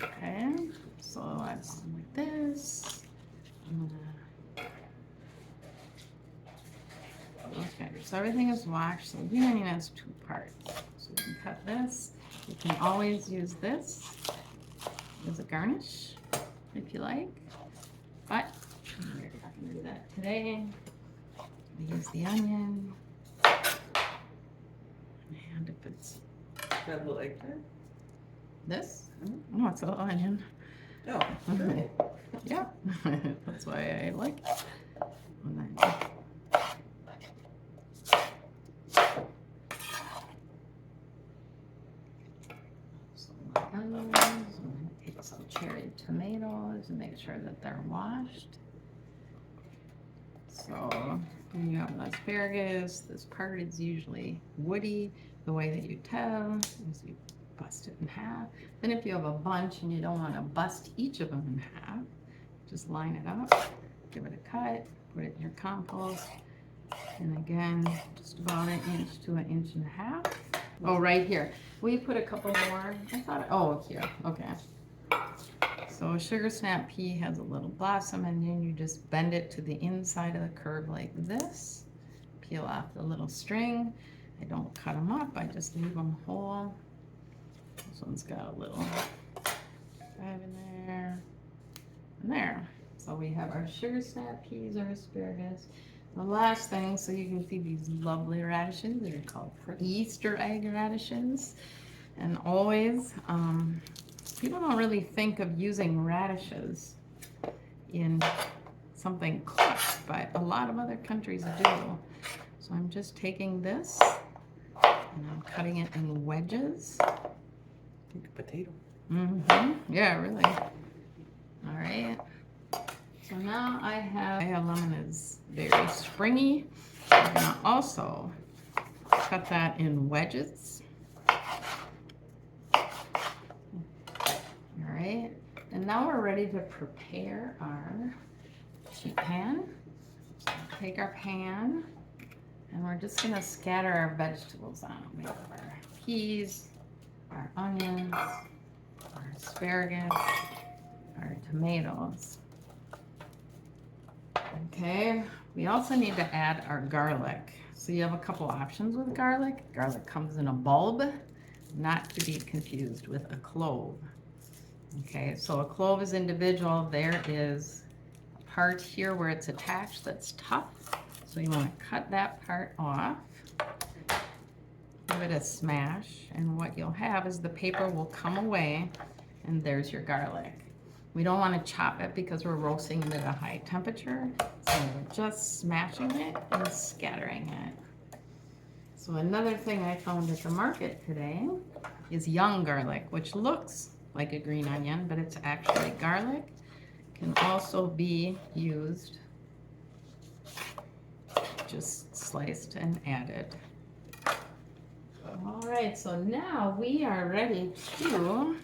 Okay, so that's like this. Okay, so everything is washed. So the green onion has 2 parts. So you can cut this. You can always use this as a garnish if you like, but we're not going to do that today. We use the onion. And if it's That look like that? this, oh, it's an onion. Oh, okay. Yeah, that's why I like it. So my onions, I'm going to take some cherry tomatoes and make sure that they're washed. So when you have an asparagus, this part is usually woody. The way that you tell is you bust it in half. Then if you have a bunch and you don't want to bust each of them in half, just line it up, give it a cut, put it in your compost. And again, just about 1 inch to 1.5 inches. Oh, right here. We put a couple more. I thought, oh, here, okay. So a sugar snap pea has a little blossom, and then you just bend it to the inside of the curve like this. Peel off the little string. I don't cut them up, I just leave them whole. This one's got a little fat in there and there. So we have our sugar snap peas, our asparagus. The last thing, so you can see these lovely radishes. They're called Easter egg radishes. And always, people don't really think of using radishes in something cooked, but a lot of other countries do. So I'm just taking this and I'm cutting it in wedges. Like a potato. Yeah, really. All right. So now I have lemon is very springy. I'm gonna also cut that in wedges. All right. And now we're ready to prepare our sheet pan. So take our pan and we're just gonna scatter our vegetables on it. We have our peas, our onions, our asparagus, our tomatoes. Okay, we also need to add our garlic. So you have a couple options with garlic. Garlic comes in a bulb, not to be confused with a clove. Okay, so a clove is individual. There is a part here where it's attached that's tough. So you want to cut that part off. Give it a smash, and what you'll have is the paper will come away, and there's your garlic. We don't want to chop it because we're roasting it at a high temperature, so we're just smashing it and scattering it. So another thing I found at the market today is young garlic, which looks like a green onion, but it's actually garlic. Can also be used just sliced and added. All right, so now we are ready to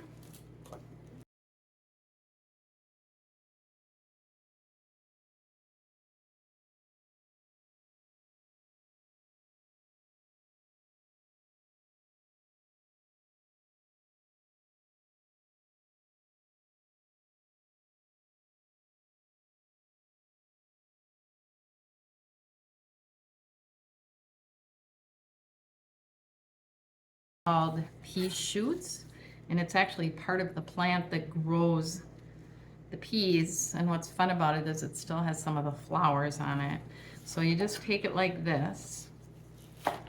called pea shoots, and it's actually part of the plant that grows the peas. And what's fun about it is it still has some of the flowers on it. So you just take it like this,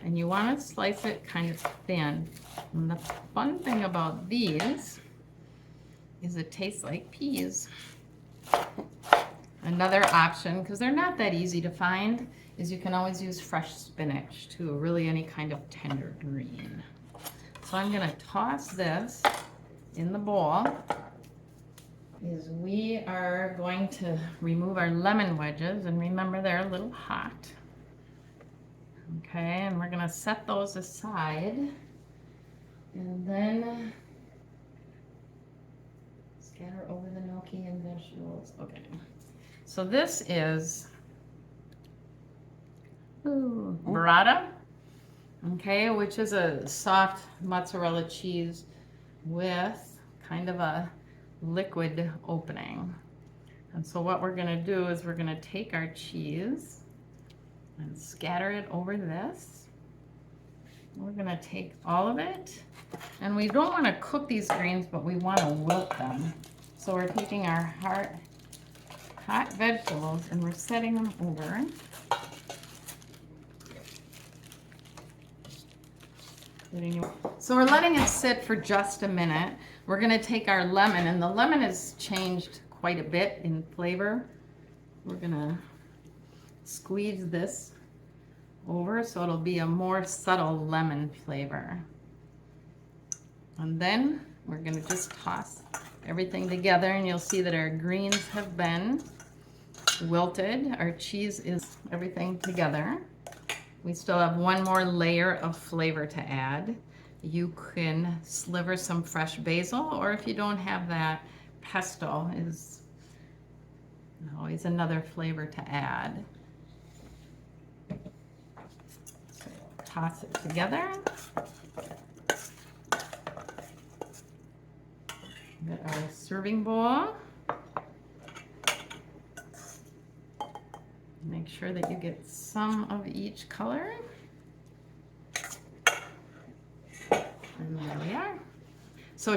and you want to slice it kind of thin. And the fun thing about these is it tastes like peas. Another option, because they're not that easy to find, is you can always use fresh spinach too, really any kind of tender green. So I'm going to toss this in the bowl. Is we are going to remove our lemon wedges, and remember they're a little hot. Okay, and we're going to set those aside, and then scatter over the gnocchi and vegetables. Okay, so this is burrata, okay, which is a soft mozzarella cheese with kind of a liquid opening. And so what we're gonna do is we're gonna take our cheese and scatter it over this. We're gonna take all of it, and we don't wanna cook these greens, but we wanna wilt them. So we're taking our hot vegetables and we're setting them over. So we're letting it sit for just a minute. We're gonna take our lemon, and the lemon has changed quite a bit in flavor. We're gonna squeeze this over so it'll be a more subtle lemon flavor. And then we're gonna just toss everything together, and you'll see that our greens have been wilted. Our cheese is everything together. We still have one more layer of flavor to add. You can sliver some fresh basil, or if you don't have that, pesto is always another flavor to add. So toss it together. Get our serving bowl. Make sure that you get some of each color. And there we are. So